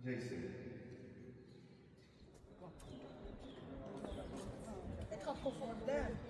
Jason. È troppo forte.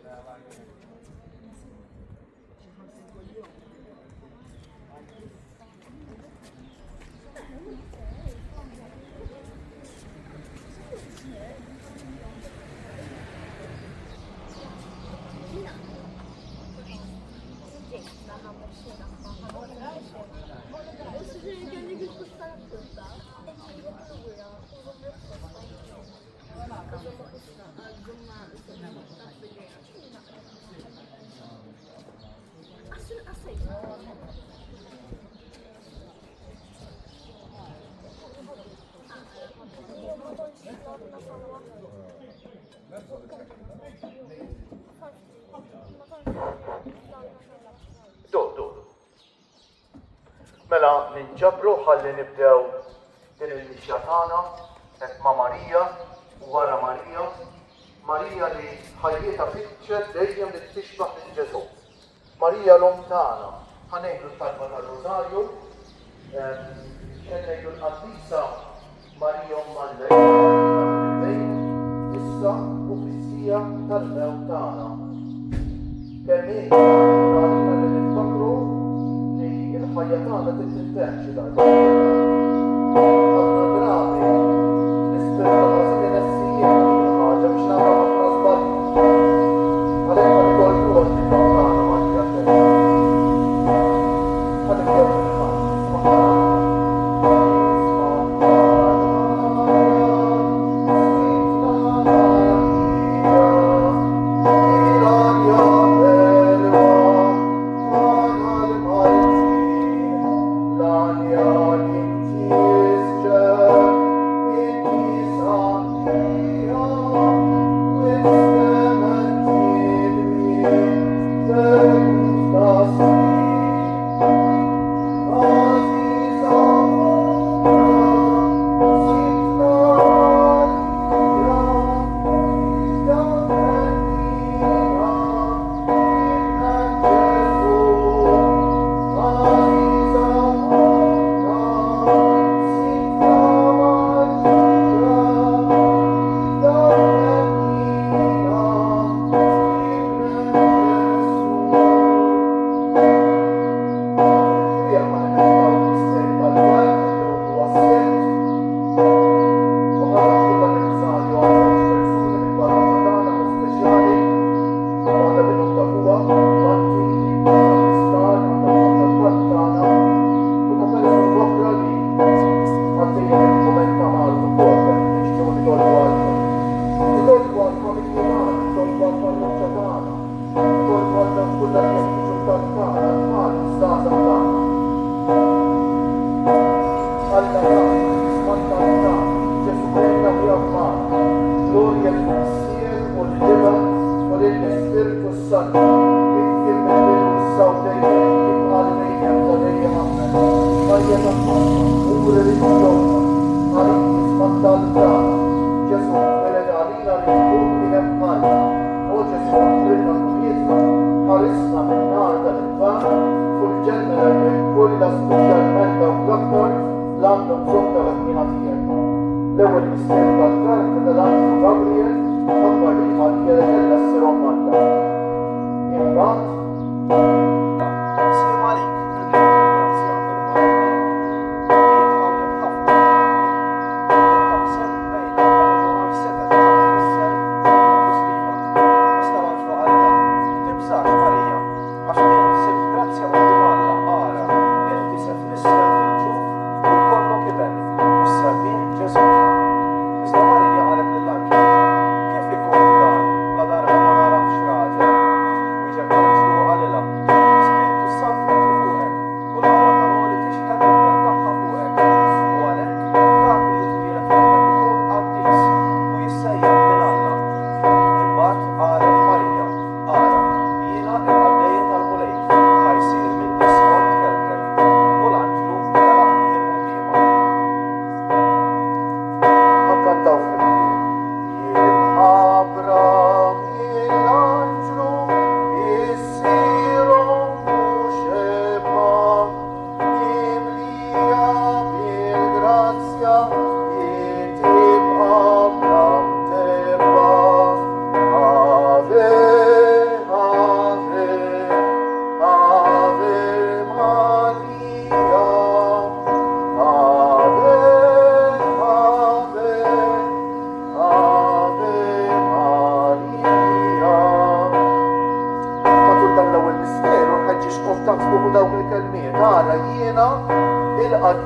Mela ninġabru ħalli nibdew din il-mixja tagħna qed ma' Marija u wara Marija, Marija li ħajjietha fitxet dejjem li tixbaħ lil Ġesu. Marija l-om tagħna, ħanejdu l-talba tar-Rożarju, ngħidu l-Qaddisa Marija Omm Alla issa u fissija tal-mew tagħna. Kemm hi għalina li niftakru li l-ħajja tagħna tintemm xi darba. Ħafna drabi nispirta ħażin nessija ħaġa biex nagħmel ħafna żbalji. Għalhekk ma nikolluhom nifhem tagħna Marija stess. Ħa nibdew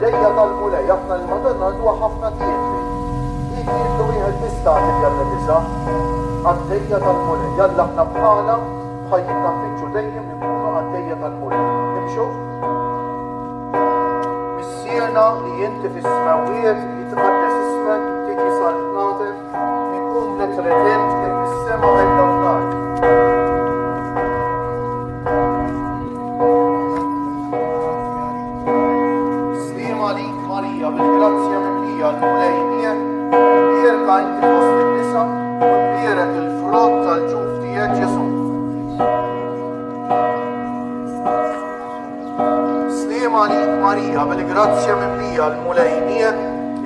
għaddejja tal-mulej, jafna l-Madonna dwa ħafna tietri. Jitlu wieħed mistaqi jalla nisa, għaddejja tal-mulej, jalla ħna bħala bħajjitna fitxu dejjem nkunu għaddejja tal-mulej. Nimxu? Missierna li jinti fis-smawiet, jitqaddes ismek, tiġi sal-natek, jkun letretent kif is-sema għajda f'nar. Bil-grazzja mimlija l-mulejnija, bjerka inti fost il-nisa, u bjerek il-frott tal-ġuf tijek Ġesu. Slima lik Marija, bil-grazzja mimlija l-mulejnija,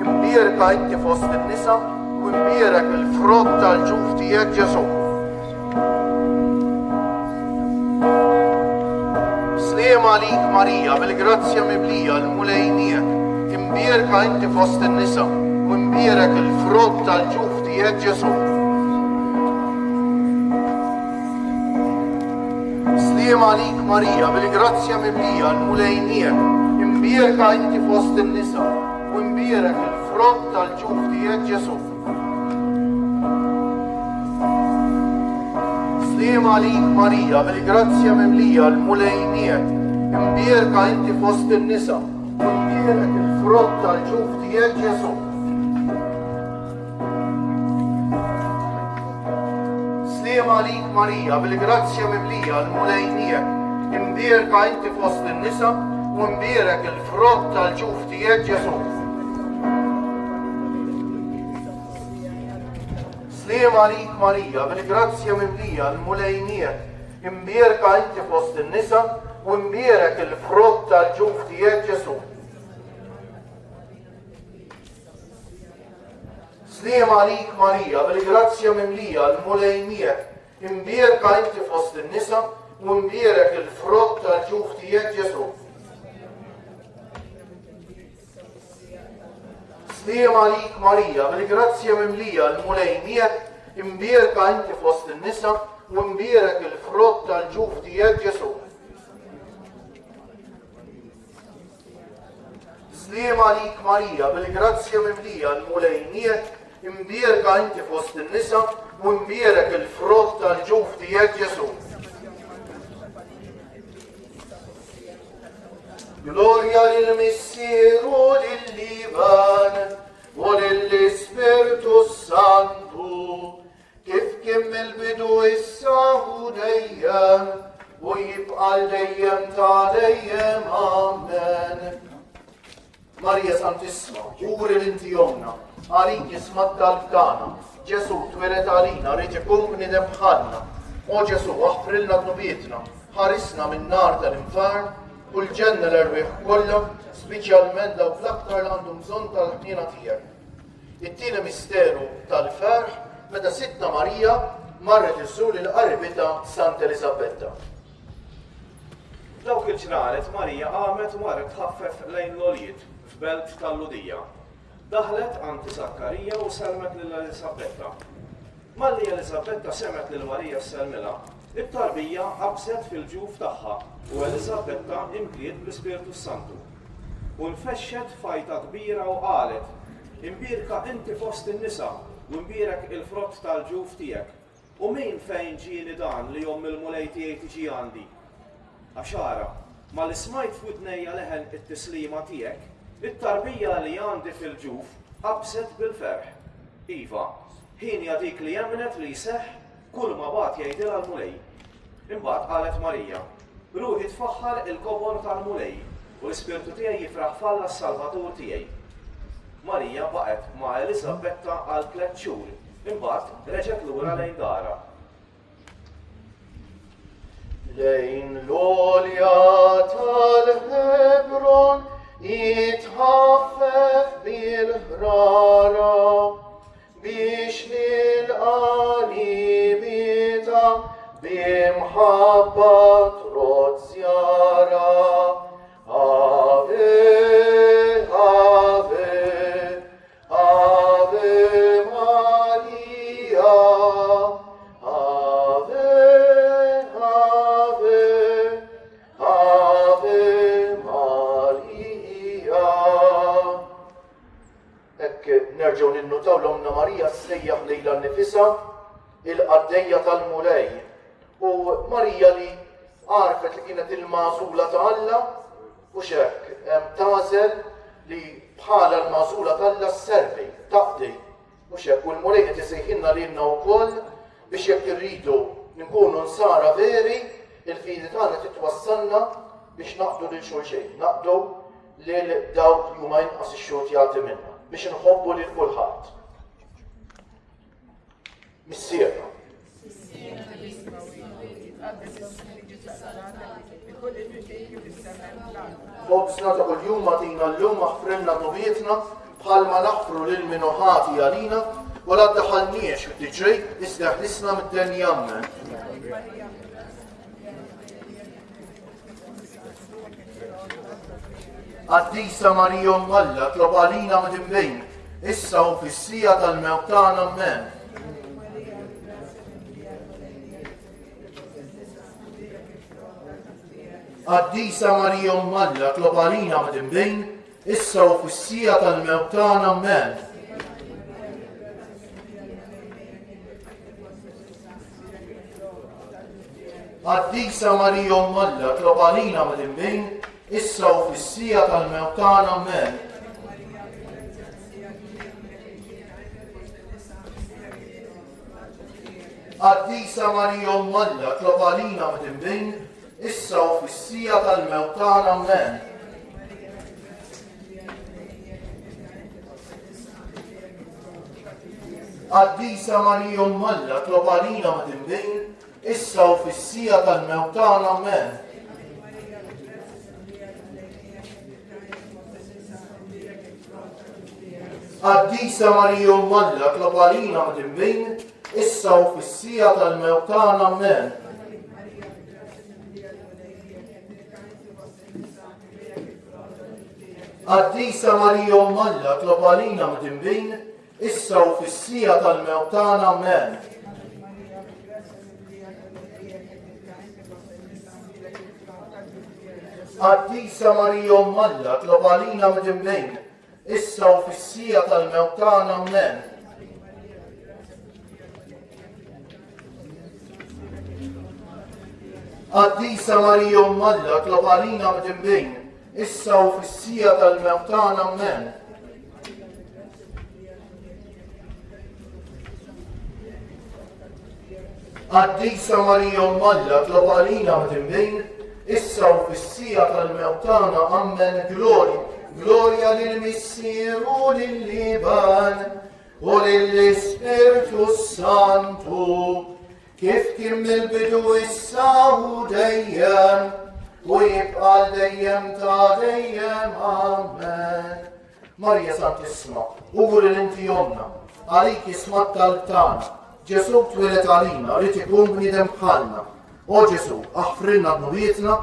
imbjerka inti fost il-nisa, u bjerek il-frott tal-ġuf tijek Ġesu. Slima lik Marija, bil-grazzja mimlija l-mulejnija, imbjerka inti fost in-nisa u imbjerek il-frott tal-ġuf tiegħek Ġesu. Sliema għalik Marija, bil-grazzja mimlija l-mulejnija, imbjerka inti fost in-nisa u imbjerek il-frott tal-ġuf tiegħek Ġesu. Sliema għalik Marija, bil-grazzja mimlija l-mulejnija, imbjerka inti fost in-nisa u imbjerek il-frott tal-ġuf tiegħek Ġesu. Sliema għalik Marija, bil-grazzja mimlija l-mulejnija, imbjerka inti fost in-nisa u imbjerek il-frott tal-ġuf tiegħek Ġesu. Sliema għalik Marija, bil-grazzja mimlija l-mulejnija, imbjerka inti fost in-nisa u imbjerek il-frott tal-ġuf tiegħek Ġesu. Sliema għalik Marija, bil-grazzja mimlija l-mulejnija, imbjerka inti fost in-nisa u imbjerek il-frott tal-ġuf tiegħek Ġesu. Sliema għalik Marija, bil-grazzja mimlija l-mulejnija, imbjerka inti fost in-nisa u imbjerek il-frott tal-ġuf tiegħek Ġesu. Sliema għalik Marija, bil-grazzja mimlija l-mulejnija, imbjerka inti fost in-nisa u imbjerek il-frott tal-ġuf tiegħek Ġesu. Gloria lill-Missieru lill-Liban u lill-Ispirtu Santu, kif kien mill-bidu issa u dejjem u jibqa' dejjem ta' dejjem. Amen. Marija Santissima, juri l-inti jomna, għalik jismat tal-btana, Ġesu tweret għalina, reġekum nidem bħalna. O Ġesu, aħfrilna d-nubietna, ħarisna minn nar tal-infern, u l-ġenna l-erbiħ kollha, speċjalment dawk l-aktar li għandhom bżonn tal-ħniena tiegħek. It-tieni misteru tal-ferħ meta Sitta Marija marret iżżur il-qaribita Sant Elisabetta. Dawk il-ġranet Marija qamet u marret tħaffef lejn l-Olijiet f'belt tal-Ludija. Daħlet għand Zakkarija u selmet lil Elisabetta. Malli Elisabetta semet lil Marija s-selmila, it-tarbija qabset fil-ġuf tagħha u Elisabetta impliet bl-Ispirtu Santu. U nfexxet fajta kbira u qalet: imbierka inti fost in-nisa u imbierek il-frott tal-ġuf tiegħek. U min fejn ġieni dan li jom il-mulej tiegħi tiġi għandi? Għaxara, ma li smajt f'udnejja leħen it-tislima tiegħek, it-tarbija li għandi fil-ġuf qabset bil-ferħ. Iva, ħinja dik li jemnet li jseħħ kull ma bat jgħidilha l-mulej. Imbagħad qalet Marija: ruħi tfaħħar il-kobor tal-mulej u l-Ispirtu tiegħi jifraħ falla s-Salvatur tiegħi. Marija baqgħet ma' Elisabetta għal 3 xhur, imbagħad reġgħet lura lejn dara. Lejn l-olja tal-Hebron jitħaffef bil-ħrara biex lil-qalibita bimħabba trozzjara. Ave, Ave, Ave Maria, Ave, Ave, Ave Maria. daw l-Omna Marija sejjaħ lejla nnifisha il-qaddejja tal-mulej. U Marija li għarfet li kienet il-magħżula ta' Alla u x'hekk tagħżel li bħala l-magħżula ta' Alla sservi, taqdi. U x'hekk u l-mulej qed isejħilna lilna wkoll biex jekk irridu nkunu nsara veri, il-fidi tagħna titwassalna biex naqdu lil xulxejn, naqdu lil dawk li huma inqas ix-xogħol minnha, biex inħobbu lil kulħadd. Missiera. Ħobsna ta' kuljum magħtina llum aħfrilna dubietna bħalma naħfru lil minuħati għalina u la ddaħħalniex fid-diġej iżda ħlisna mid-denjamna. Qaddisa Marija Alla tlob għalina mid-imbejn issa u fis-sija tal-mewt tagħna Amen. Qaddisa Marija Alla tlob għalina mid-imbejn issa u fis-sija tal-mewt tagħna Amen. Qaddisa Marija Alla tlob għalina mid-imbejn issa u fis-sija tal-mewt tagħna Amen. Qaddisa Marija Alla tlob għalina mid-imbejn issa u fis-sija tal-mewt tagħna Amen. Qaddisa Marija Alla tlob għalina mid-imbejn issa u fis-sija tal-mewt tagħna Amen. Qaddisa Marija Alla tlob għalina mid-imbejn issa u fis-sija tal-mewt tagħna Amen. Qaddisa Marija Alla tlob għalina mid-imbejn issa u fis-sija tal-mewt tagħna Amen. Qaddisa Marija Alla tlob għalina mid-imbejn issa u fis-sija tal-mewt tagħna Amen. Qaddisa Marija Alla tlob għalina mid-imbejn issa u fis-sija tal-mewt tagħna Amen. Qaddisa Marija Alla tlob għalina mid-imbejn issa u fis-sija tal-mewt tagħna Amen. Gloria lill-Missieru lill-Liban u lill-Ispirtu Santu kif kien mill-bidu issa u dejjem u jibqa' dejjem ta' dejjem Amen. Marja Santissima, ugur l-inti jomna, għalik jismat tal-tana, Ġesu twilet għalina, rrid ikun bniedem bħalna. O Ġesu, aħfrilna b'nubietna,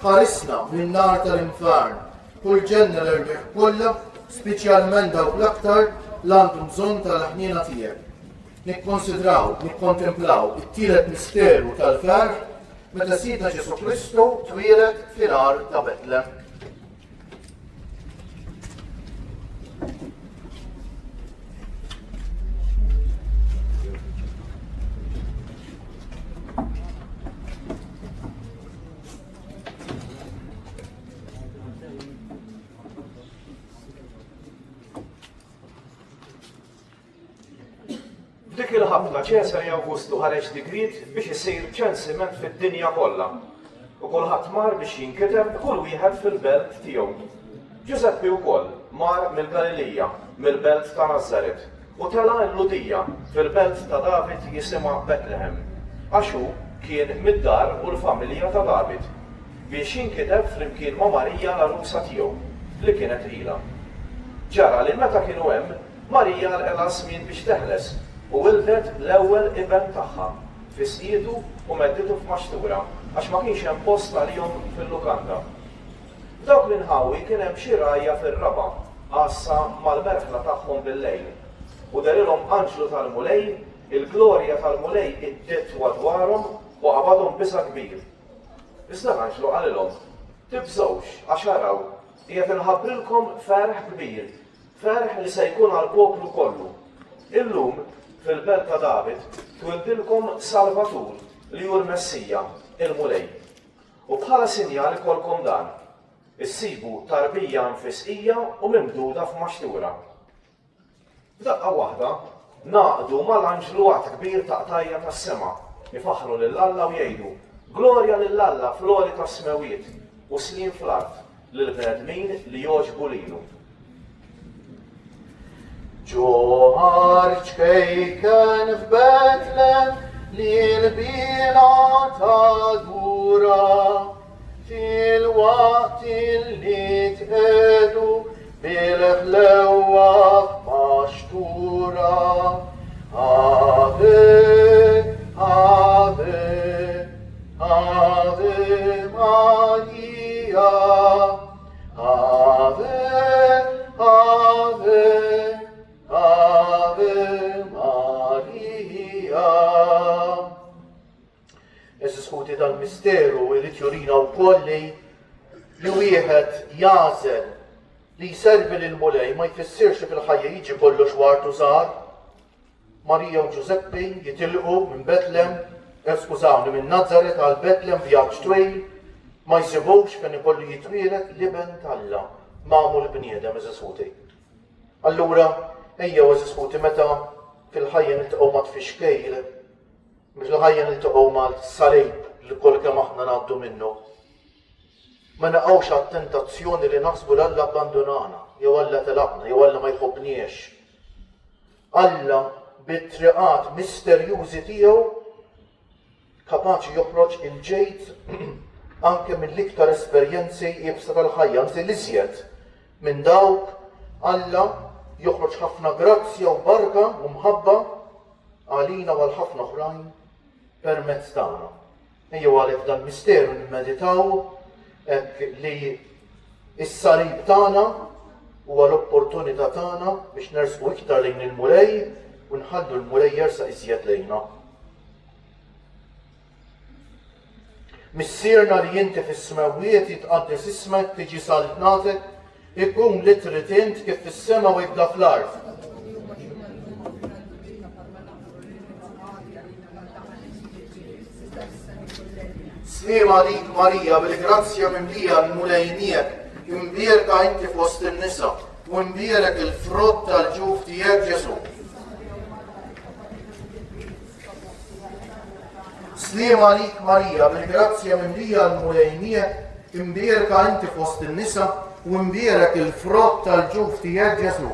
ħarisna min-nar tal-infern. Kull ġenna l-irbiħ kollha, speċjalment dawk l-aktar l-għandhom bżonn tal-ħniena tiegħek. Nikkonsidraw, nikkontemplaw it-tielet misteru tal-ferħ meta Sidna Ġesu Kristu twieled fil-ar ta' Betlem. Dik il-ħabta Ċesari Awgustu ħareġ dikrit biex isir ċensiment fid-dinja kollha. U kulħadd mar biex jinkiteb kull wieħed fil-belt tiegħu. Ġuseppi wkoll mar mill-Galilija, mill-belt ta' Nażaret, u tela l-Ludija fil-belt ta' David jisimha Betlehem. Għax hu kien mid-dar u l-familja ta' David biex jinkiteb flimkien ma' Marija l-arusa tiegħu li kienet ilha. Ġara li meta kienu hemm Marija l-qela żmien biex teħles u wildet l-ewwel iben tagħha fi sqietu u medditu f'maxtura għax ma kienx hemm post għalihom fil-lukanda. Dawk li nħawi kien hemm xi rajja fir-raba qassa mal-merħla tagħhom bil-lejl u darilhom anġlu tal-mulej, il-glorja tal-mulej iddett dwarhom u qabadhom bisa kbir. Iżda l-anġlu qalilhom: tibżgħux għax araw qiegħed inħabbrilkom ferħ kbir, ferħ li se jkun għall-poplu kollu. Illum fil-belt ta' David twildilkom Salvatur li hu l-Messija, il-Mulej. U bħala sinjal ikolkom dan, issibu tarbija mfisqija u mimduda f'maxtura. F'daqqa waħda, naqdu mal-anġlu għat kbir ta' qtajja tas-sema, ifaħru lill-Alla u jgħidu Glorja lill-Alla fl-għoli tas-smewiet u slim fl-art lill-bnedmin li jogħġbu lilu. ġoħarġ kejken f'Betlem li l-bila ta' dura fil-waqt li tqedu bil-ħlewwa f'maxtura. Ave, Ave, Ave Maria, Ave, Ave, Ave Maria. Is-skuti tal-misteru irrid jurina wkoll li wieħed jażel li jservi lil-Mulej ma jfissirx fil-ħajja jiġi kollox wartu żgħar. Marija u Giuseppe jitilqu minn Betlem, skużawni, minn Nazaret għal Betlem vjaġġ twejl, ma jsibux fejn ikollu jitwieled liben tal-Alla magħmul bniedem eżiskuti. Allura, ejja eżiskuti meta fil-ħajja niltaqgħu ma' tfixkejl, fil-ħajja niltaqgħu mal-salib li kol kemm aħna ngħaddu minnu. Ma naqgħux għat-tentazzjoni li naħsbu l-Alla abbandonana, jew Alla telaqna, jew Alla ma jħobbniex. Alla bit-triqat misterjużi tiegħu kapaċi joħroġ il-ġejt anke mill-iktar esperjenzi jibsa tal-ħajja, anzi l-iżjed minn dawk Alla joħroġ ħafna grazzja u barka u mħabba għalina u għal ħafna oħrajn permezz tagħna. Ejjew għalhekk dan misteru nimmeditaw hekk li s-salib tagħna huwa l-opportunità tagħna biex nersqu iktar lejn il-Mulej u nħallu l-Mulej jersaq iżjed lejna. Missierna li inti fis-smawiet jitqaddis ismek tiġi saltnatek ikun li trid int kif fis-sema u jibda fl-ard. Slim għalik Marija bil-grazzja mimlija l-mulejniek, imbierka inti fost in-nisa u imbierek il-frott tal-ġuf tiegħek Ġesu. Slim għalik Marija bil-grazzja mimlija l-mulejniek, imbierka inti fost in-nisa u imbierek il-frott tal-ġuf tiegħek Ġesu.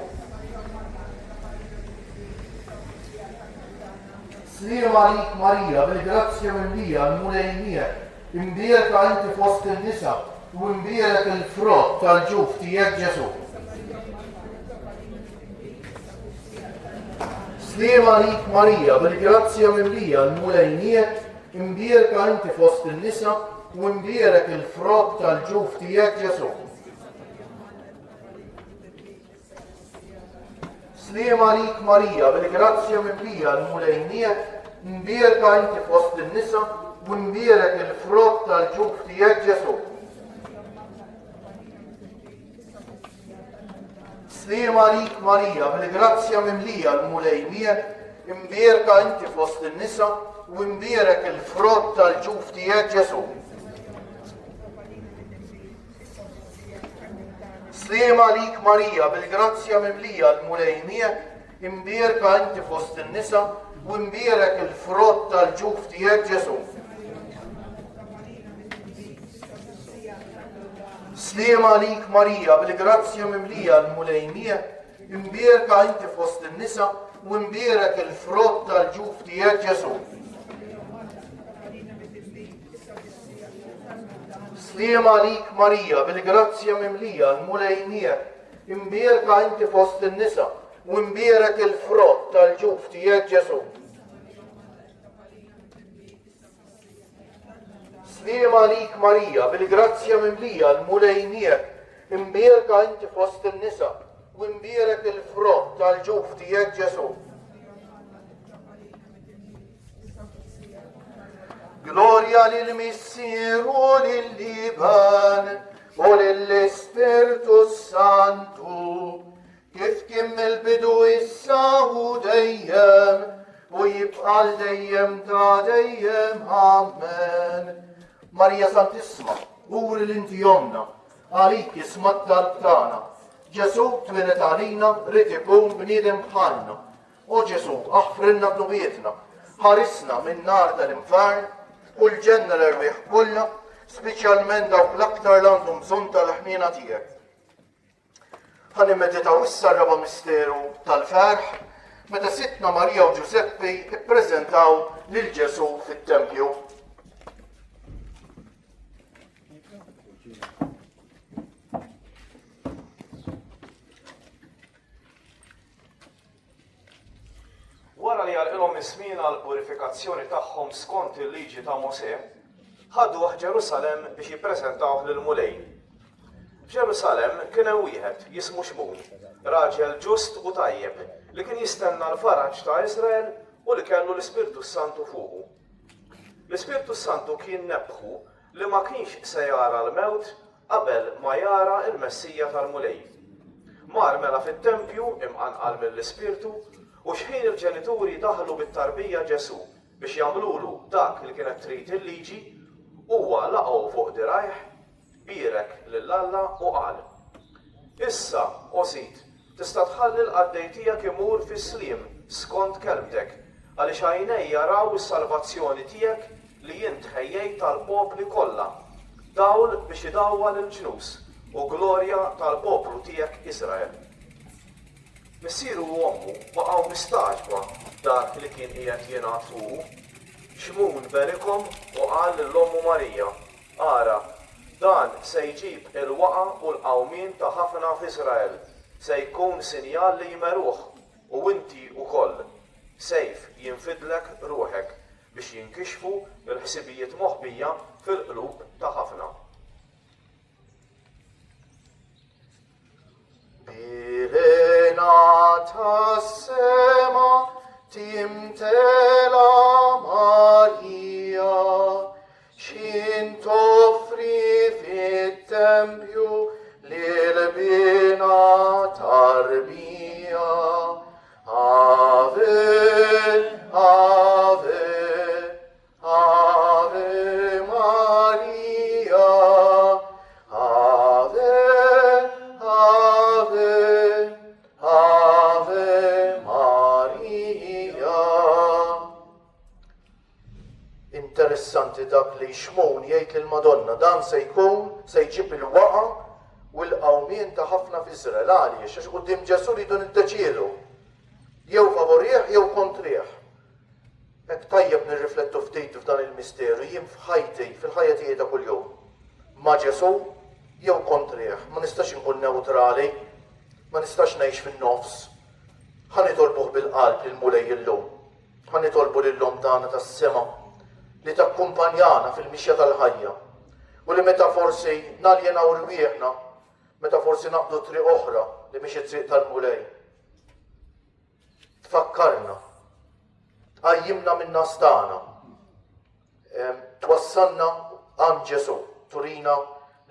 Slim għalik Marija bil-grazzja mimlija l-mulejniek, imbierka inti fost in-nisa u imbierek il-frott tal-ġuf tiegħek Ġesu. Slim għalik Marija bil-grazzja mimlija l-mulejniek, imbierka inti fost in-nisa u imbierek il-frott tal-ġuf tiegħek Ġesu. Slim għalik Marija bil-grazzja mimlija l-mulejniek, imbierka inti fost in-nisa u imbierek il-frott tal-ġuf tiegħek Ġesu. Slim għalik Marija bil-grazzja mimlija l-mulejniek, imbierka inti fost in-nisa u imbierek il-frott tal-ġuf tiegħek Ġesu. Slim għalik Marija bil-grazzja mimlija l-mulejniek, imbierka inti fost in-nisa u imbierek il-frott tal-ġuf tiegħek Ġesu. Slim għalik Marija bil-grazzja mimlija l-mulejniek, imbierka inti fost in-nisa u imbierek il-frott tal-ġuf tiegħek Ġesu. Slim għalik Marija bil-grazzja mimlija l-mulejniek, imbierka inti fost in-nisa u imbierek il-frott tal-ġuf tiegħek Ġesu. Slim għalik Marija bil-grazzja mimlija l-mulejniek, imbierka inti fost in-nisa u imbierek il-frott tal-ġuf tiegħek Ġesu. Gloria lill-Missieru lill-Liban u lill-Spiritu Santu, kif kien mill-bidu issa u dejjem u jibqa' dejjem ta' dejjem amen. Marija Santissima, uri l-inti jomna, għalik jismat tal-btana. Ġesu twilet għalina, rid ikun bniedem bħalna. O Ġesu, aħfrinna b'nubietna, ħarisna minn nar tal-infern, u l-ġenna l-erbiħ kollha, speċjalment dawk l-aktar l għandhom bżonn tal-ħnina tiegħek. Ħanimmeditaw issa r-raba misteru tal-ferħ, meta Sittna Marija u Ġuseppi ippreżentaw lil Ġesu fit-tempju. Wara li għalqilhom ismina l-purifikazzjoni tagħhom skont il-liġi ta' Mosè, ħadduh Ġerusalem biex jippreżentawh lil mulej. Ġerusalem kien hemm wieħed jismu Xmun, raġel ġust u tajjeb li kien jistenna l-faraġ ta' Iżrael u li kellu l-Ispirtu Santu fuqu. L-Ispirtu Santu kien nebħu li ma kienx se jara l-mewt qabel ma jara l-Messija tal-mulej. Mar mela fit-tempju imqanqal mill-Ispirtu u xħin il-ġenituri daħlu bit-tarbija Ġesu biex jagħmlulu dak li kienet trid il-liġi, huwa laqgħu fuq dirajh, birek lill-Alla u qal: Issa, Osit, tista' tħalli l-qaddej tiegħek imur fis-sliem skont kelbtek, għaliex għajnej jaraw is-salvazzjoni tiegħek li jint ħejjejt tal-popli kollha, dawl biex idawwa lill-ġnus u glorja tal-poplu tiegħek Iżrael. Missieru u ommu baqgħu mistaġba dak li kien qiegħed jingħad fuqu. Xmun berikom u qal lill-ommu Marija: Ara, dan se jġib il-waqa u l-qawmien ta' ħafna f'Iżrael, se jkun sinjal li jmeruh u inti wkoll sejf jinfidlek ruħek biex jinkixfu l-ħsibijiet moħbija fil-qlub ta' ħafna. Birena tas-sema timtela Marija, xin toffri fit-tempju lil-bina tarbija. Ave, Ave, Ave Maria, Ave, Ave, Ave Maria. Interessanti dak li Xmun jgħid lill-Madonna, dan se jkun se jġib il-waqa u l-qawmien ta' ħafna f'Iżrael għaliex għax quddiem Ġesu rridu niddeċiedu jew favorih jew kontrih. Hekk tajjeb nirriflettu ftit f'dan il-misteru, jien f'ħajti, fil-ħajja tiegħi ta' kuljum. Ma' Ġesu jew kontrih, ma nistax inkun neutrali, ma nistax ngħix fin-nofs. Ħanitolbuh bil-qalb lil mulej illum. Ħanitolbu lill-Om tagħna tas-sema li takkumpanjana fil-mixja tal-ħajja u li meta forsi naljenaw rwieħna, meta forsi naqbdu triq oħra li mhix it-triq tal-mulej. Tfakkarna, tqajjimna min-nas tagħna, twassalna għand Ġesu, turina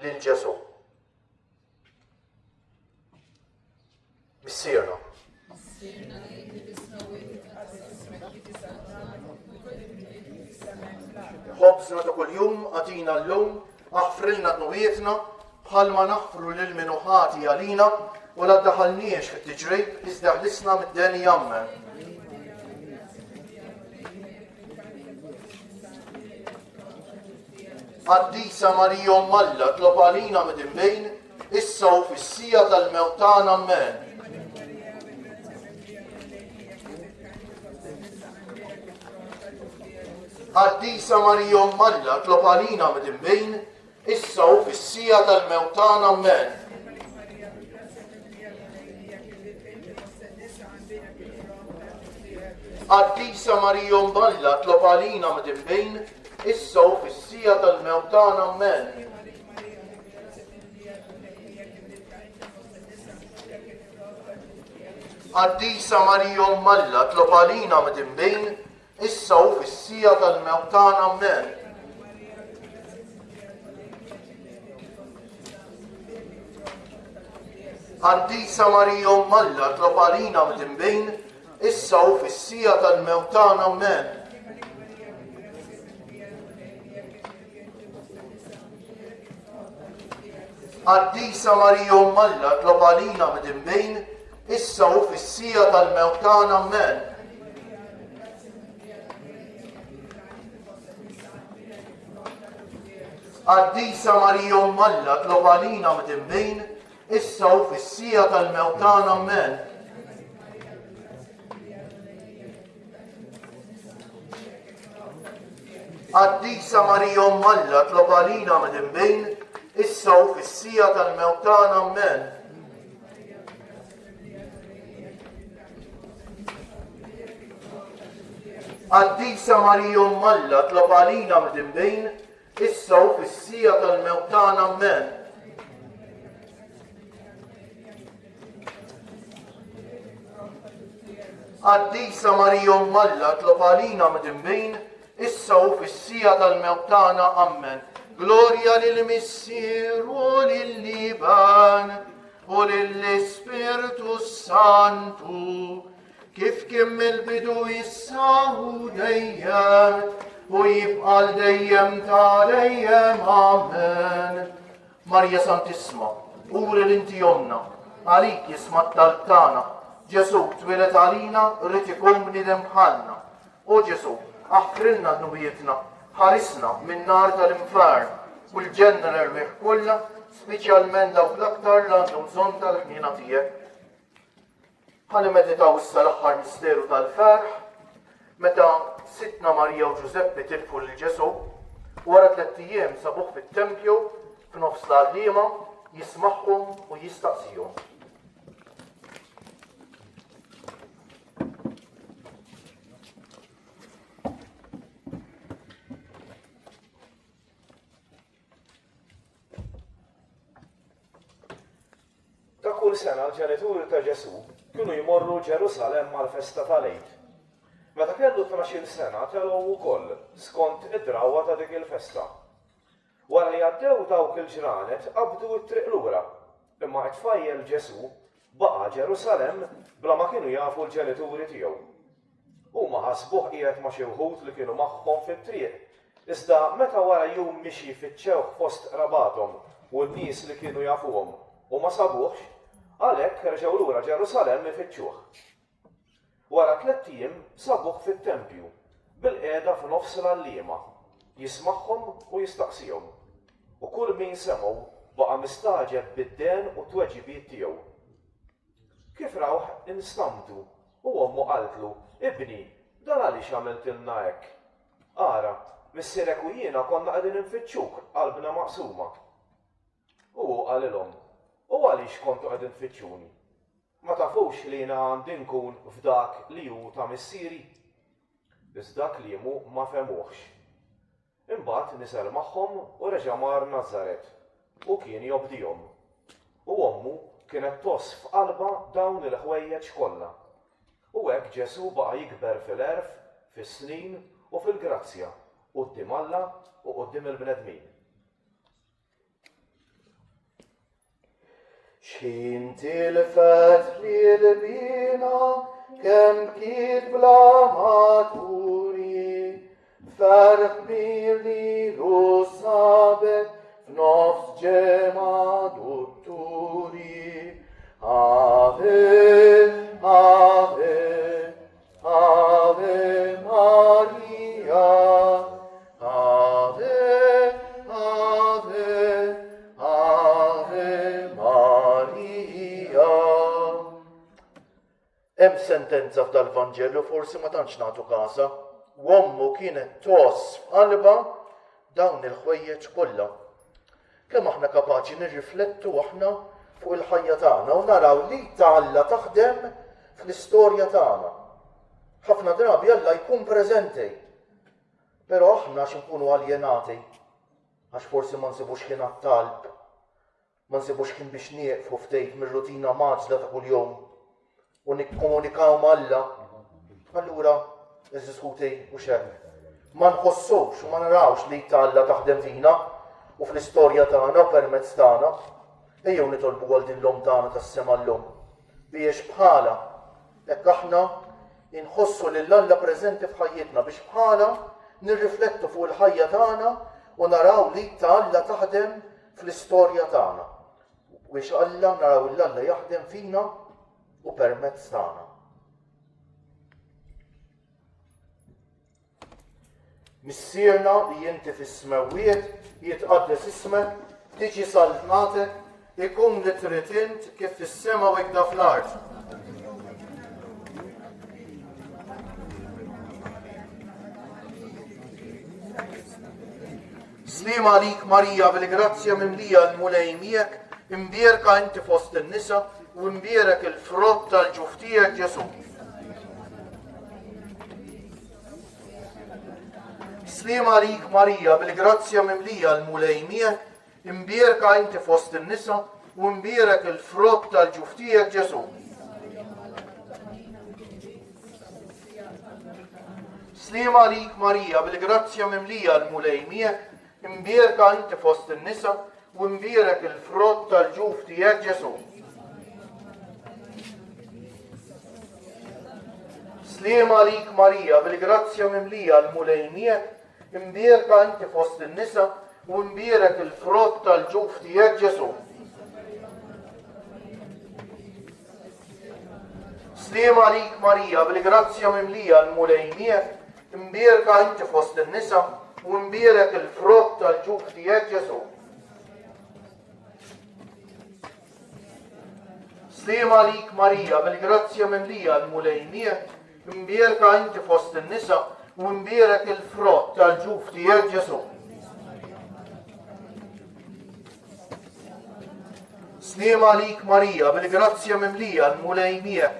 lil Ġesu. Missierna. Ħobżna ta' kuljum għatina llum, aħfrilna dnubietna bħalma naħfru lil minuħati għalina u la ddaħalniex fit-tiġrib iżda ħlisna mid-deni jammen. Qaddisa Marija Alla tlob għalina mid-imbejn issa u fis-sija tal-mewt tagħna amen. Qaddisa Marija Alla tlob għalina mid-imbejn issa u fis-sija tal-mewt tagħna amen. Qaddisa Marija Alla tlob għalina mid-imbejn issa u fis-sija tal-mewt tagħna amen. Qaddisa Marija Alla tlob għalina mid-imbejn issa u fis-sija tal-mewt tagħna amen. Għaddisa Marija Malla tlob għalina mdinbejn, issa u fis-sija tal-mewt tagħna Amen. Għaddisa Marija Malla tlob għalina mdinbejn, issa u fis-sija tal-mewt tagħna Amen. Għaddisa Marija Malla tlob għalina mdinbejn, issa u fis-sija tal-mewt tagħna Amen. Għaddisa Marija Malla tlob għalina mdinbejn, issa u fis-sija tal-mewt tagħna Amen. Għaddisa Marija Malla tlob għalina mdinbejn, issa u fis-sija tal-mewt tagħna Amen. Għaddisa Marija Malla tlob għalina mdinbejn, issa u fis-sija tal-mewt tagħna Amen. Glorja lill-Missier u lill-Liban u lill-Ispiritu Santu, kif kien mill-bidu issa u dejjem u jibqa' dejjem ta' dejjem Amen. Marja Santissima, uri l-inti jomna, għalik jisma' t-talb tagħna. Ġesu twilet għalina, rrid ikun bniedem bħalna. U Ġesu, aħfrilna d-nubietna, ħarisna minn nar tal-infern, u l-ġenna l-ermiħ kollha, speċjalment dawk l-aktar li għandhom bżonn tal-ħnina tiegħek. Ħalli meditaw issa l-aħħar misteru tal-ferħ, meta Sitna Marija u Ġuseppi tilfu lil Ġesu, wara 3 ijiem sabuh fit-tempju f'nofs l-għalliema, jismagħhom u jistaqsihom. Kull sena l-ġenituri ta' Ġesu kienu jmorru Ġerusalem mal-festa tal-Eid. Meta kellu 12 sena telgħu wkoll skont id-drawwa ta' dik il-festa. Wara li għaddew dawk il-ġranet qabdu t-triq lura, imma tfajjel Ġesu baqa' Ġerusalem bla ma kienu jafu l-ġenituri tiegħu. Huma ħasbuh qiegħed ma' xi wħud li kienu magħhom fit-triq, iżda meta wara jum mixi fiċ-ċewħ fost rabathom u n-nies li kienu jafuhom u ma sabuhx, għalhekk reġgħu lura Ġerusalem ifittxuh. Wara 3 ijiem sabuh fit-tempju, bil-qiegħda f'nofs l-għalliema, jismagħhom u jistaqsihom. U kull min semgħu baqa' mistaġeb bid-den u t-tweġibiet tiegħu. Kif rawh instamtu u ommu qaltlu, ibni, dan għaliex għamiltilna hekk? Ara, missierek u jiena konna qegħdin infittxuk qalbna maqsuma. U qalilhom, u għaliex kontu qegħdin tfittxuni? Ma tafux li jiena għandi nkun f'dak li hu ta' missieri? Iżda kliemu ma femuhx. Imbagħad nisel magħhom u reġa' mar Nażaret u kien jobdihom. U ommu kienet toss f'qalba dawn il-ħwejjeġ kollha. U hekk Ġesu baqa' jikber fil-erf, fis-snin u fil-grazzja, quddiem Alla u quddiem il-bnedmin. X'in tilfet li l-bina kemm kiet bla maturi, ferq li lu sabet f'nofs ġemgħa dutturi. Ave, Ave, Ave Maria, Ave, Ave, Ave Maria. Hemm sentenza f'dal-Vanġellu forsi ma tantx nagħtu każa. Ommu kienet toss f'qalba dawn il-ħwejjeġ kollha. Kemm aħna kapaċi nirriflettu aħna fuq il-ħajja tagħna u naraw li Alla taħdem fl-istorja tagħna. Ħafna drabi Alla jkun preżenti, però aħna x'inkunu aljenati għax forsi ma nsibux kien għat-talb, ma nsibux kien biex nieqfu ftit mir-rutina maġla ta' kuljum u nikkomunikaw mal-Alla. Allura, eżiskuti u xemm. Ma nħossux u ma narawx li Alla taħdem fina u fl-istorja tagħna u permezz tagħna. Ejjew nitolbu għal din l-lum tagħna tas-sema llum biex bħala hekk aħna inħossu lil Alla preżenti f'ħajjitna biex bħala nirriflettu fuq il-ħajja tagħna u naraw li Alla taħdem fl-istorja tagħna. Biex Alla naraw li Alla jaħdem fina u permezz tagħna. Missierna li inti fis-smewwiet jitqaddes ismek, tiġi saltnatek, ikun li trid int kif fis-sema u hekk fl-art. Slima għalik Marija bil-grazzja mimlija l-mulej miegħek, imbierka inti fost in-nisa u imbierek il-frott tal-ġuf tiegħek Ġesu. Slima għalik Marija bil-grazzja mimlija l-mulej miegħek, imbierka inti fost in-nisa u imbierek il-frott tal-ġuf tiegħek Ġesu. Slima għalik Marija bil-grazzja mimlija l-mulej miegħek, imbierka inti fost in-nisa u imbierek il-frott tal-ġuf tiegħek Ġesu. Slima għalik Marija bil-grazzja mimlija l-mulej miegħek, imbierka inti fost in-nisa u imbierek il-frott tal-ġuf tiegħek Ġesu. Slima għalik Marija bil-grazzja mimlija l-mulej miegħek, imbierka inti fost in-nisa u imbierek il-frott tal-ġuf tiegħek Ġesu. Slima għalik Marija bil-grazzja mimlija l-mulej miegħek, imbierka inti fost in-nisa u imbierek il-frott tal-ġuf tiegħek Ġesu. Slima għalik Marija bil-grazzja mimlija l-mulej miegħek,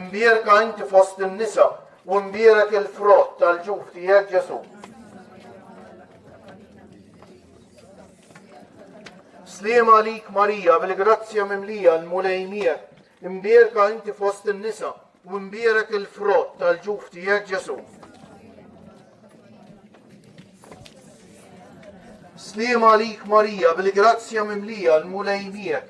imbierka inti fost in-nisa u imbierek il-frott tal-ġuf tiegħek Ġesu. Slima għalik Marija bil-grazzja mimlija l-mulej miegħek, imbierka inti fost in-nisa u imbierek il-frott tal-ġuf tiegħek Ġesu. Slima għalik Marija bil-grazzja mimlija l-mulej miegħek,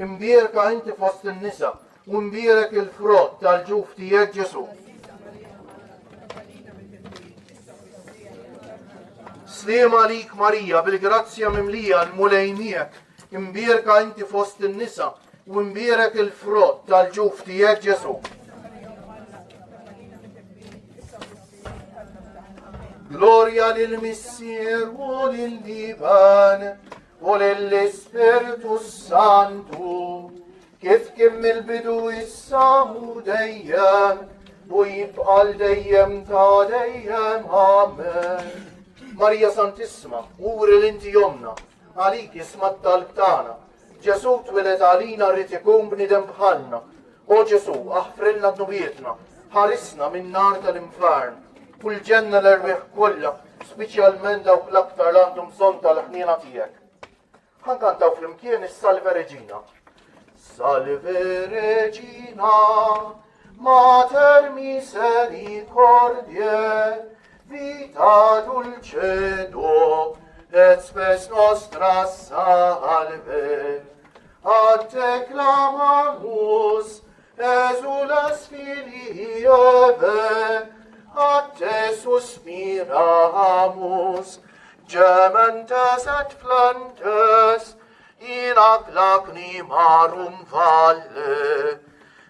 imbierka inti fost in-nisa u imbierek il-frott tal-ġuf tiegħek Ġesu. Slima għalik Marija bil-grazzja mimlija l-mulej miegħek, imbierka inti fost in-nisa u imbierek il-frott tal-ġuf tiegħek Ġesu. Gloria lill-Missier u lill-Liban u lill-Ispiritu Santu, kif kien mill-bidu issa u dejjem u jibqal dejjem ta' dejjem. Amen. Marija Santissima, uri l-inti jomna, għalik jisma t-talb tagħna. Ġesu twilet għalina rrid ikun bniedem bħalna. O Ġesu, aħfrilna d-nubietna, ħarisna minn nar tal-infern. Kull ġenna l-erwieħ kollha, speċjalment dawk l-aktar li għandhom bżonn tal-ħniena tiegħek. Ħankantaw flimkien is-Salve Reġina. Salve Regina, Mater misericordiae, vita dulcedo, et spes nostra salve. Ad te clamamus, exulas filii Eve, ad te suspiramus, gementes et flentes, in ac lacrimarum valle.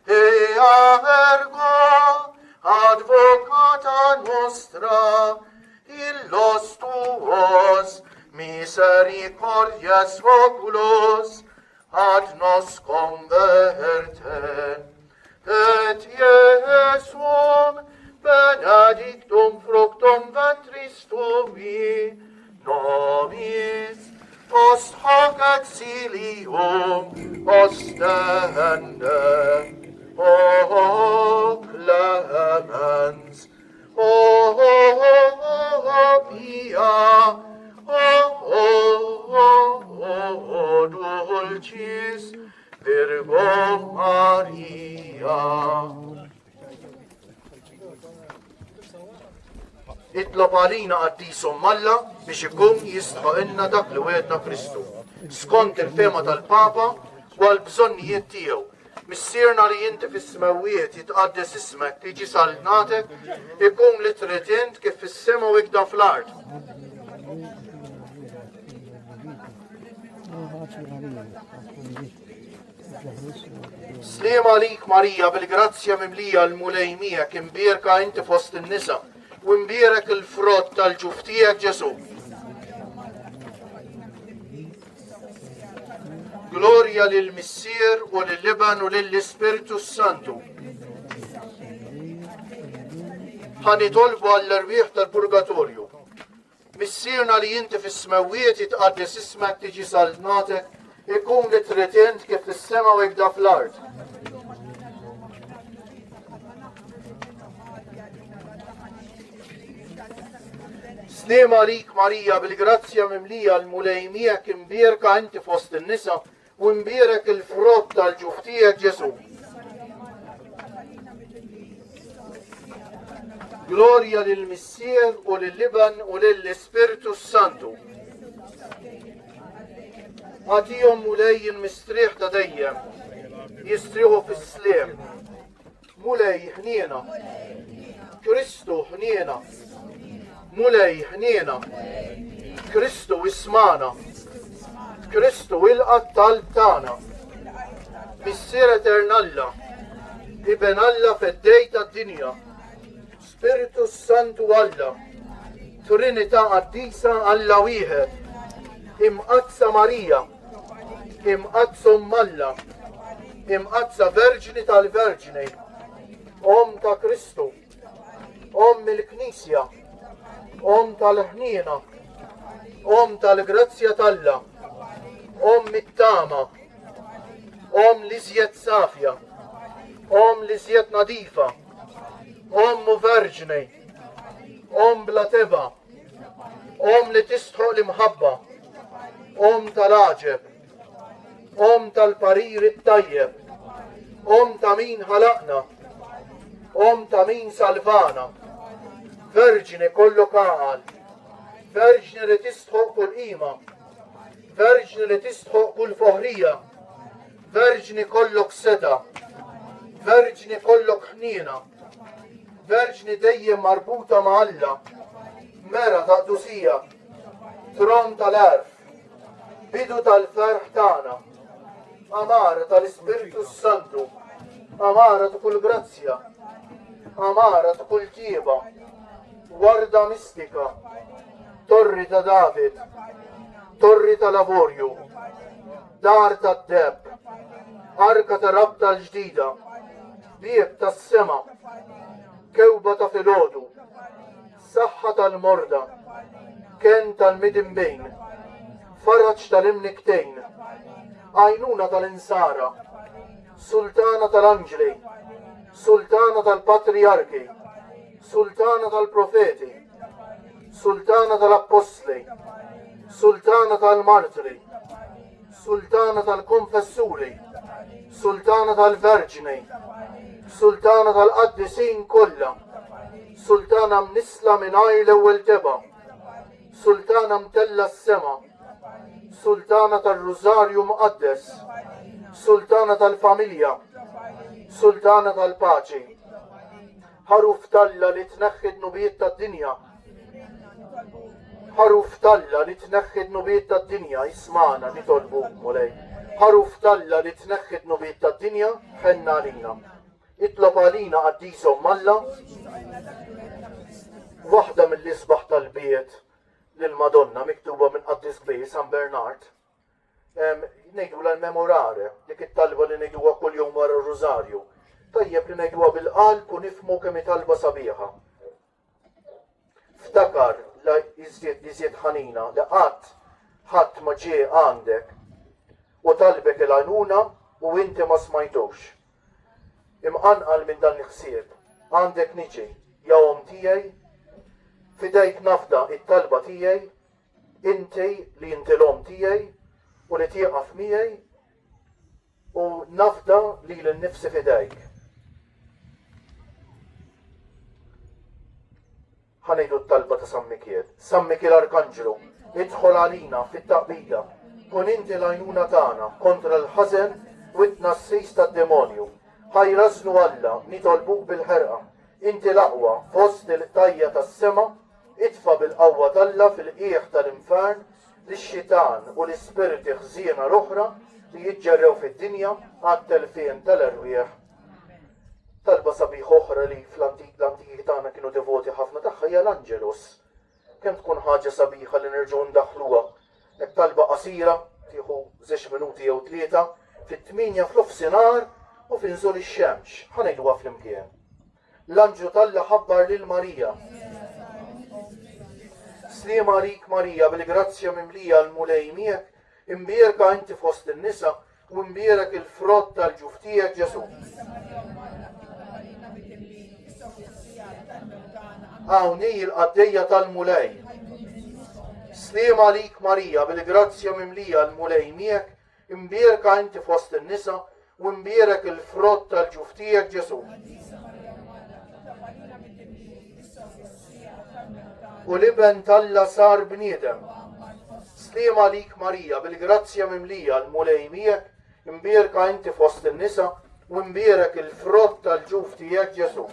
Ea ergo, advocata nostra, illos tuos, misericordias oculos, ad nos converte. Et Iesum, benedictum fructum ventris tui, nobis, post hoc exilium ostende. O clemens, o pia, o dulcis Virgo Maria. Itlob għalina għaddisom Alla biex ikun jistħaqilna dak li wedna Kristu. Skont il-fema tal-Papa, u għal-bżonnijiet tiegħu. Missierna li inti fis-smawijiet jitqaddes ismek tiġi salnatek, ikun li trid int kif fis-sema u ikda fl-art. Sliem għalik Marija bil-grazzja mimlija l-mulejmija kim birka inti fost in-nisa u imbierek il-frott tal-ġuf tiegħek Ġesu. Gloria lill-Missier u lill-Liban u lill-Ispiritu Santu. Ħanitolbu għall-irwieħ tal-Purgatorju. Missierna li inti fis-smawijiet jitqaddes ismek tiġi salnatek, ikun li trid int kif fis-sema u ikda fl-art. Sliem għalik Marija bil-grazzja mimlija l-mulejmija kim birka inti fost in-nisa u imbierek il-frott tal-ġuf tiegħek Ġesu. Gloria lill-Missier u lill-Liban u lill-Ispiritu Santu. Għatihom mulejjin mistrieħ ta' dejjem, jistrieħu fis-sliem. Mulej ħniena, Kristu ħniena, mulej ħniena, Kristu ismana, Kristu il-qat tal-tana, Missier Eternalla, Iben Alla fed-dej tad-dinja, Spiritu Santu Alla, Trinità qaddisa Alla wieħed, imqazza Marija, imqazza Alla, imqazza Verġini tal-Verġini, Om ta' Kristu, Om il-Knisja, Om tal-ħniena, Om tal-grazzja talla, Om mit-tama, Om li żjed safja, Om li żjed nadifa, Om verġni, Om bla teba, Om li tistħoq l-imħabba, Om tal-aġeb, Om tal-parir it-tajjeb, Om ta' min ħalaqna, Om ta' min salvana, Verġini kollu kaqal, Verġini li tistħoq kull qima, Verġini li tistħoq kull foħrija, Verġini kollok seta, Verġini kollok ħniena, Verġini dejjem marbuta ma' Alla, mera ta' qdusija, tron tal-erf, bidu tal-ferħ tagħna, amara tal-Ispiritu Santu, amara ta' kull grazzja, amara ta' kull tieba, warda mistika, torri ta' David, torri ta' lavorju, dar ta' deb, arka ta' rabta l-ġdida, bieb ta' sema, kewba ta' filodu, saħħa tal-morda, ken tal-midinbejn, farraċ tal-imniktejn, għajnuna tal-insara, sultana tal-anġli, sultana tal-patriarki, sultana tal-profeti, sultana tal-apostli, sultana tal-martri, sultana tal-konfessuri, sultana tal-verġini, sultana tal-qaddisin kollha, sultana mnisla mingħajr l-ewwel teba, sultana mtella s-sema, sultana tal-Rużarju Muqaddes, sultana tal-familja, sultana tal-paċi, ħaruf talla li tneħħi d-nubijiet tad-dinja, ħaruf talla li tneħħi d-nubijiet tad-dinja, ismana nitolbu mulej, ħaruf talla li tneħħi d-nubijiet tad-dinja, ħenna għalina. Itlob għalina għaddisom Alla, waħda mill-isbaħ tal-biet lil-Madonna miktuba minn Qaddis Kbir San Bernard, ngħidu l-memorare, dik it-talba li ngħiduha kull jum wara r-Rużarju. Tajjeb li ngħiduha bil-qalb u nifhmu kemm talba sabiħa. Ftakar la iżjed ħanina li ħadd ma ġie għandek u talbek il-għajnuna u inti ma smajtux. Imqanqal minn dan il-ħsieb, għandek niġi, jawhom tiegħi, fidejk nafda it-talba tiegħi, inti li inti l-om tiegħi u li tieqaf miegħi u nafda li l-nifsi fidejk. Ħanejdu t-talba ta' San Mikiel. San Mikiel Arkanġelu, idħol għalina fit-taqbida kun inti l-għajnuna tagħna kontra l-ħażen u t-nassejs tad-demonju. Ħajrażnu Alla nitolbuk bil-ħerqa. Inti l-aqwa fost il-tajja tas-sema, itfa bil-qawwa talla fil-qiegħ tal-infern lix-xitan u l-ispiriti ħżiena l-oħra li jiġġerrew fid-dinja għat-telfien tal-erwieħ. Talba sabiħ oħra li fl-antiki tagħna kienu devoti ħafna tagħha hija l-Angelus. Kemm tkun ħaġa sabiħa li nerġgħu ndaħluha. Hekk talba qasira tieħu 10 minuti jew 3 fit-8 fl-ofsinhar u finżol ix-xemx. Ħanejduha flimkien. L-Anġlu Talla ħabbar lil Marija. Sliem għalik Marija bil-grazzja mimlija l-mulej miegħek, imbierka inti fost in-nisa u imbierek il-frott tal-ġuf tiegħek Ġesu. Hawnhi l-qaddejja tal-mulej. Sliem għalik Marija bil-grazzja mimlija l-mulej miegħek, imbierka inti fost in-nisa u imbierek il-frott tal-ġuf tiegħek Ġesu. U l-iben Talla sar bniedem. Sliem għalik Marija bil-grazzja mimlija l-mulej miegħek, imbierka inti fost in-nisa u imbierek il-frott tal-ġuf tiegħek Ġesu.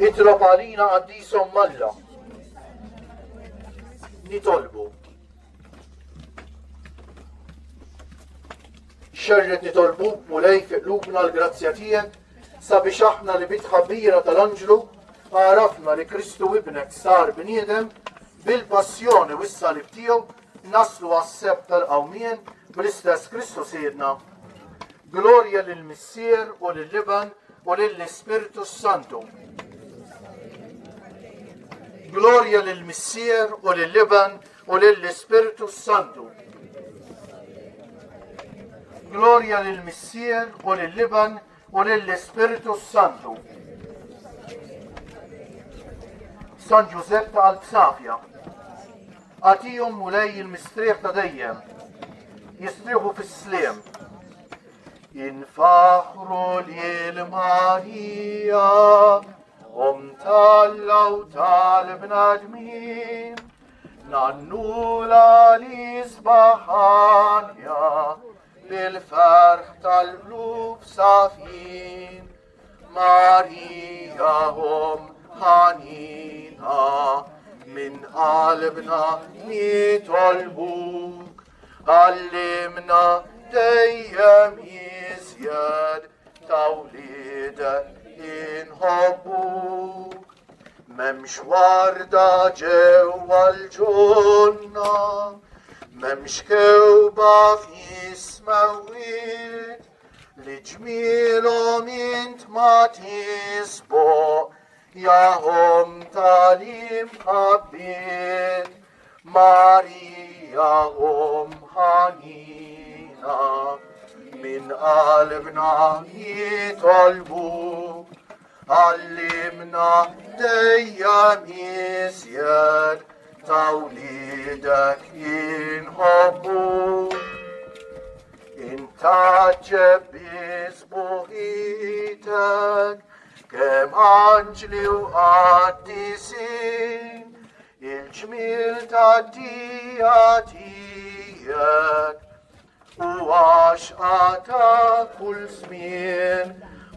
Itrob għalina qaddisom Alla. Nitolbu. Xerret nitolbuk mulej fi qlubna l-grazzja tiegħek sabiex aħna li bitħabbira tal-Anġlu għarafna li Kristu ibnek sar bniedem bil-passjoni u s-salib tiegħu naslu għas-seb tal-qawmien bl-istess Kristu Siedna. Glorja lill-Missier u lill-Liban u lill-Ispiritu Santu. Glorja lill-Missier u lill-Liban u lill-Ispiritu Santu. Glorja lill-Missier u lill-Liban u lill-Ispiritu Santu. San Giuseppe għal-Bsafja. Għatijom mulej il-mistrieħ ta' dejjem. Jistrieħu fis-sliem. Infaħru l-Marija, Talla u tal-bnadmin, nannula l-isbaħanja, bil-ferħ tal-blub safin, Marija ħanina, min qalbna nitolbuk, għallimna dejjem iżjed tawlidek inħobbuk. Memx warda ġewwa l-ġunna, memx kewba f'jismewit, li ġmielhom int ma tisboq, jahom tal-imħabbit, Marija ħanina, min qalbna jitolbuk, għallimna dejjem iżjed tawlidek inħobbuk. Intaġġeb biżbuħitek kemm anġli u qaddisin, il-ġmiel tad-dija tiegħek u għaxqa ta' kull żmien,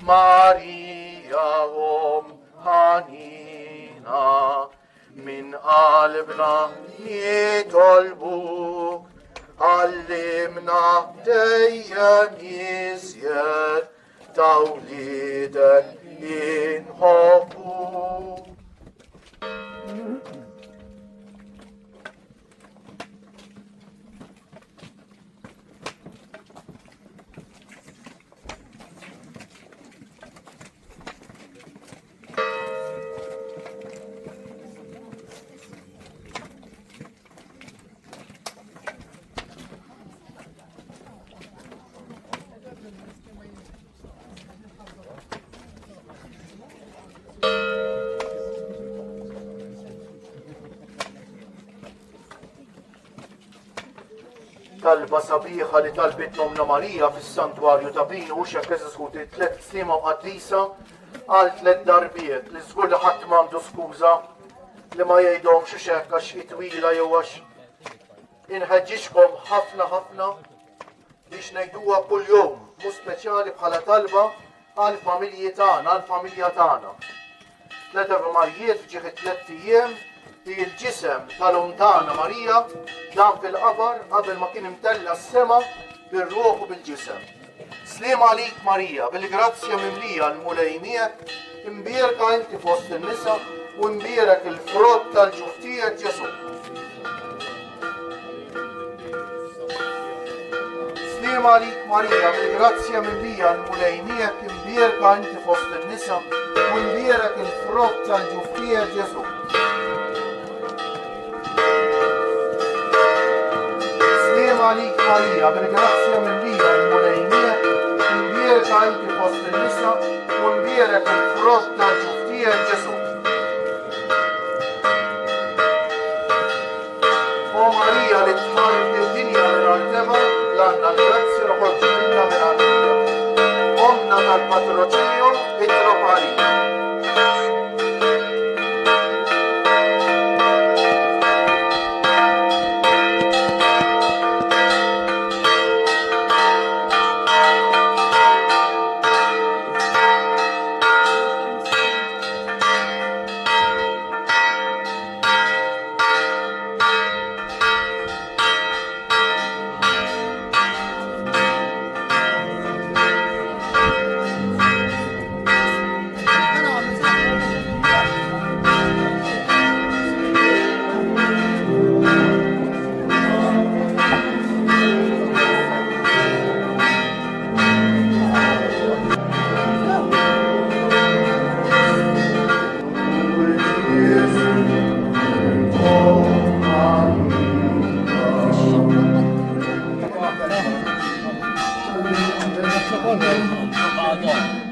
Marija ħanina, min qalbna nitolbuk, għallimna dejjem iżjed tawlidek inħobbuk. Talba sabiħa li talbit nomna Marija fis-santwarju ta' Binu xek eżiskuti 3 sliema qaddisa għal 3 darbiet li żgur li ħadd m'għandu skuża li ma jgħidhom xi hekk għax twila jew għax inħeġġixkom ħafna biex ngħiduha kull jum mhux speċjali bħala talba għall-familji tagħna, għall-familja tagħna. Tlet Marijiet ġieħ 3 ijiem li l-ġisem tal-tagħna Marija dan fil-qabar qabel ma kien imtella s-sema bir-ruħ u bil-ġisem. Sliem għalik Marija, bil-grazzja mimlija l-mulejniet, imbierka inti fost in-nisa u imbierek il-frott tal-ġuħtijiet Ġesu. Sliem għalik Marija, bil-grazzja mimlija l-mulejniet, imbierka inti fost in-nisa u imbierek il-frott tal-ġuħtijiet Ġesu. عليك ماريا بالجراسيا من بيها المليمية ونبيرك عيك فوسط النساء ونبيرك الفروت شفتيها الجسد وماريا اللي تحارب الدنيا من عالتبا لأن الجراسيا رخرج منا من عالتبا أمنا الباتروتينيو اترب عليك Pardon.